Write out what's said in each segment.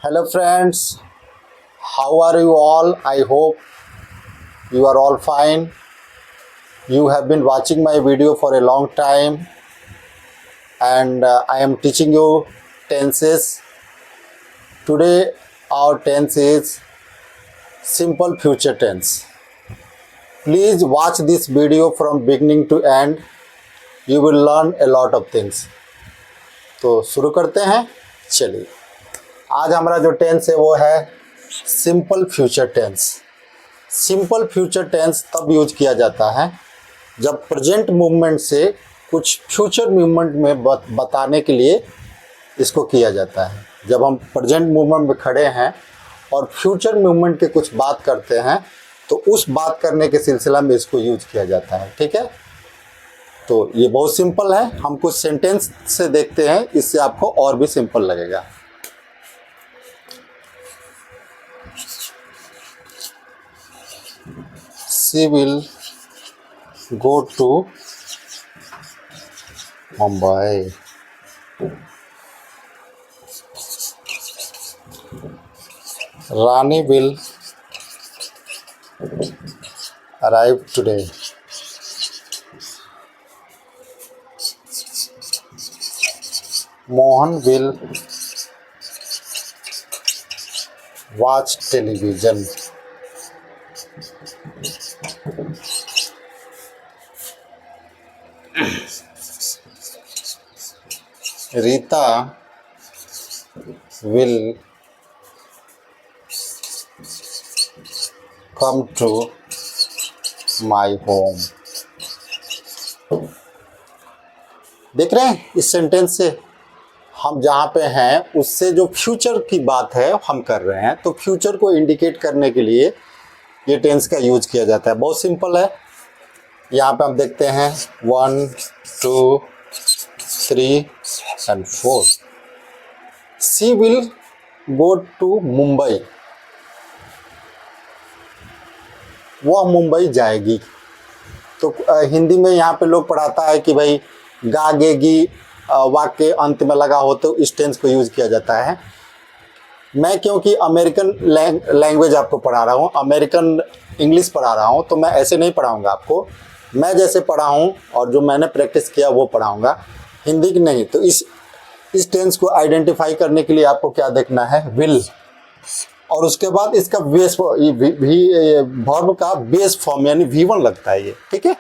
Hello friends, how are you all? I hope you are all fine. You have been watching my video for a long time and I am teaching you tenses. Today our tense is simple future tense. Please watch this video from beginning to end. You will learn a lot of things. तो शुरू करते हैं। चलिए, आज हमारा जो tense है वो है simple future tense. Simple future tense तब यूज किया जाता है जब प्रेजेंट मूवमेंट से कुछ फ्यूचर मूवमेंट में बताने के लिए इसको किया जाता है। जब हम प्रेजेंट मूवमेंट में खड़े हैं और फ्यूचर मूवमेंट के कुछ बात करते हैं तो उस बात करने के सिलसिला में इसको यूज किया जाता है। ठीक है, तो ये बहुत सिंपल है। हम कुछ सेंटेंस से देखते हैं, इससे आपको और भी सिंपल लगेगा। She will go to Mumbai. Rani will arrive today. Mohan will watch television. Rita will come to my home. देख रहे हैं, इस सेंटेंस से हम जहाँ पे हैं उससे जो फ्यूचर की बात है हम कर रहे हैं, तो फ्यूचर को इंडिकेट करने के लिए ये टेंस का यूज किया जाता है। बहुत सिंपल है। यहाँ पे हम देखते हैं 1 2 3 and 4. She will go to Mumbai. वह मुंबई जाएगी। तो हिंदी में यहाँ पे लोग पढ़ाता है कि भाई गागेगी वाक्य अंत में लगा हो तो इस टेंस को यूज किया जाता है। मैं क्योंकि अमेरिकन लैंग्वेज आपको पढ़ा रहा हूँ, अमेरिकन इंग्लिश पढ़ा रहा हूँ, तो मैं ऐसे नहीं पढ़ाऊँगा आपको। मैं जैसे पढ़ा हूँ और जो मैंने प्रैक्टिस किया वो पढ़ाऊँगा, हिंदी की नहीं। तो इस टेंस को आइडेंटिफाई करने के लिए आपको क्या देखना है, विल, और उसके बाद इसका बेस वर्ब का बेस फॉर्म यानी V1 लगता है ये। ठीक है,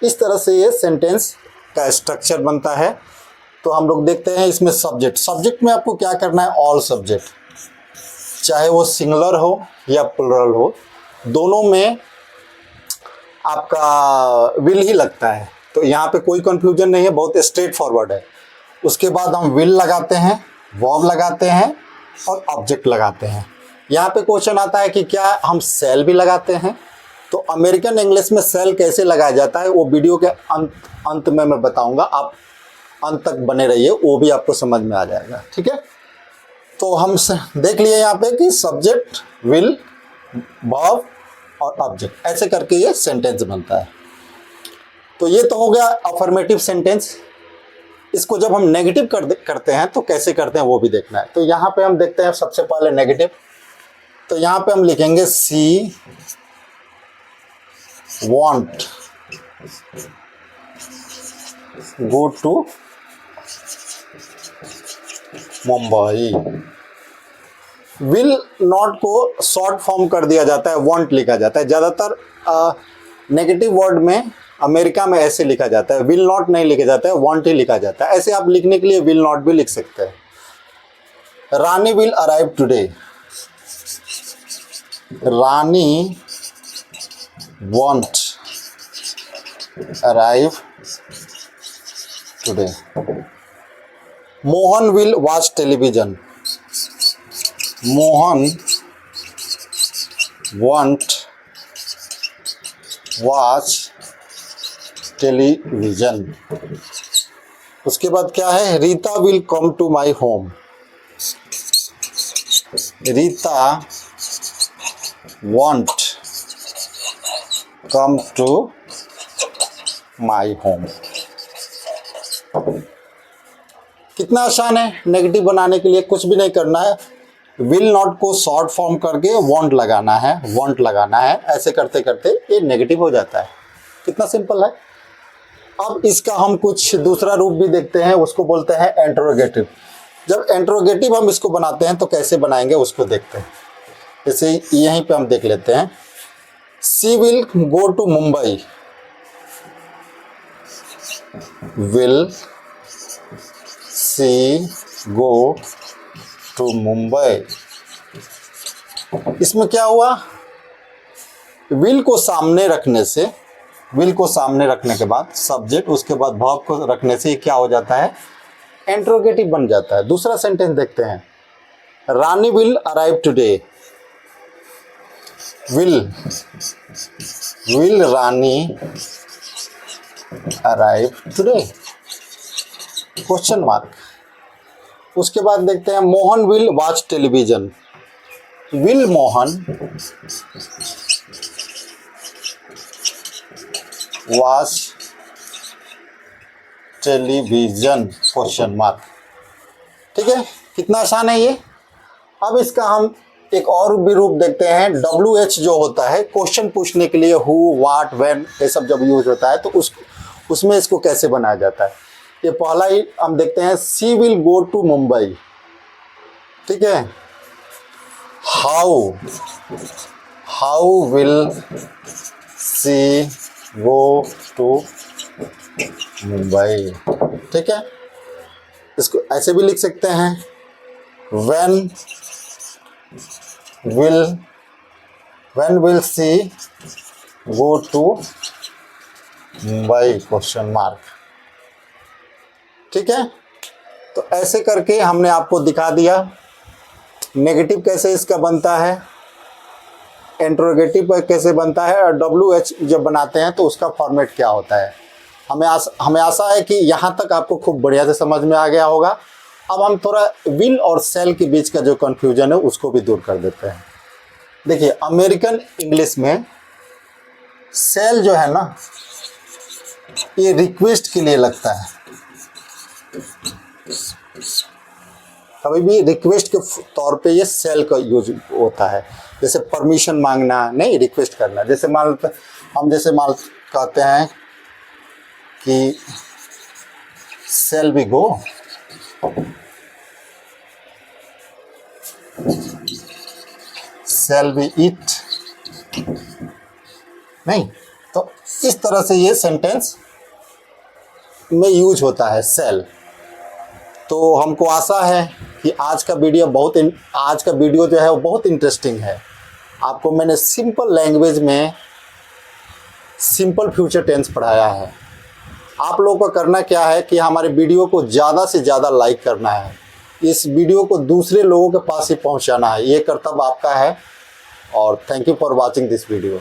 इस तरह से ये सेंटेंस का स्ट्रक्चर बनता है। तो हम लोग देखते हैं इसमें सब्जेक्ट में आपको क्या करना है, ऑल सब्जेक्ट, चाहे वो सिंगुलर हो या प्लुरल हो, दोनों में आपका विल ही लगता है। तो यहाँ पे कोई कंफ्यूजन नहीं है, बहुत स्ट्रेट फॉरवर्ड है। उसके बाद हम विल लगाते हैं, वर्ब लगाते हैं और ऑब्जेक्ट लगाते हैं। यहाँ पे क्वेश्चन आता है कि क्या हम सेल भी लगाते हैं। तो अमेरिकन इंग्लिश में सेल कैसे लगाया जाता है वो वीडियो के अंत में मैं बताऊंगा, आप अंत तक बने रहिए, वो भी आपको समझ में आ जाएगा। ठीक है, तो हम देख लिए यहाँ पे कि सब्जेक्ट, विल, वर्ब और ऑब्जेक्ट, ऐसे करके ये सेंटेंस बनता है। तो ये तो हो गया अफर्मेटिव सेंटेंस। इसको जब हम नेगेटिव करते हैं तो कैसे करते हैं वो भी देखना है। तो यहाँ पे हम देखते हैं सबसे पहले नेगेटिव। तो यहाँ पे हम लिखेंगे she won't go to Mumbai. Will not को शॉर्ट फॉर्म कर दिया जाता है, वॉन्ट लिखा जाता है। ज़्यादातर नेगेटिव वर्ड में अमेरिका में ऐसे लिखा जाता है, विल नॉट नहीं लिखा जाता है, वॉन्ट ही लिखा जाता है। ऐसे आप लिखने के लिए विल नॉट भी लिख सकते हैं। Rani will arrive today. Rani won't arrive today. Mohan will watch television. Mohan won't watch television. उसके बाद क्या है, Rita will come to my home. Rita won't come to my home. कितना आसान है नेगेटिव बनाने के लिए, कुछ भी नहीं करना है। विल नॉट को शॉर्ट फॉर्म करके वॉन्ट लगाना है, वॉन्ट लगाना है। ऐसे करते करते ये नेगेटिव हो जाता है। कितना सिंपल है। अब इसका हम कुछ दूसरा रूप भी देखते हैं, उसको बोलते हैं इंटरोगेटिव। जब इंटरोगेटिव हम इसको बनाते हैं तो कैसे बनाएंगे उसको देखते हैं। जैसे यहीं पे हम देख लेते हैं, she will go to Mumbai, will she go to Mumbai. इसमें क्या हुआ, विल को सामने रखने से, विल को सामने रखने के बाद सब्जेक्ट, उसके बाद वर्ब को रखने से क्या हो जाता है, इंट्रोगेटिव बन जाता है। दूसरा सेंटेंस देखते हैं, Rani will arrive today, will Rani arrive today, question mark. उसके बाद देखते हैं, Mohan will watch television, will Mohan watch television, question mark. ठीक है, कितना आसान है ये। अब इसका हम एक और भी रूप देखते हैं, WH जो होता है क्वेश्चन पूछने के लिए, हु, व्हाट, व्हेन, ये सब जब यूज होता है तो उसमें इसको कैसे बनाया जाता है। ये पहला ही हम देखते हैं, she will go to Mumbai. ठीक है, how will she go to Mumbai. ठीक है, इसको ऐसे भी लिख सकते हैं, when will she go to Mumbai, question mark. ठीक है, तो ऐसे करके हमने आपको दिखा दिया नेगेटिव कैसे इसका बनता है, इंट्रोगेटिव कैसे बनता है, और WH जब बनाते हैं तो उसका फॉर्मेट क्या होता है। हमें आशा है कि यहाँ तक आपको खूब बढ़िया से समझ में आ गया होगा। अब हम थोड़ा विल और सेल के बीच का जो कन्फ्यूजन है उसको भी दूर कर देते हैं। देखिए, अमेरिकन इंग्लिश में सेल जो है ना, ये रिक्वेस्ट के लिए लगता है। कभी भी रिक्वेस्ट के तौर पे ये सेल का यूज होता है। जैसे परमिशन मांगना नहीं, रिक्वेस्ट करना। जैसे मान कहते हैं कि shall we go, shall we eat, नहीं, तो इस तरह से ये सेंटेंस में यूज होता है सेल। तो हमको आशा है कि आज का वीडियो जो है वो बहुत इंटरेस्टिंग है। आपको मैंने सिंपल लैंग्वेज में सिंपल फ्यूचर टेंस पढ़ाया है। आप लोगों को करना क्या है कि हमारे वीडियो को ज़्यादा से ज़्यादा लाइक करना है, इस वीडियो को दूसरे लोगों के पास ही पहुंचाना है, ये कर्तव्य आपका है। और thank you for watching this video.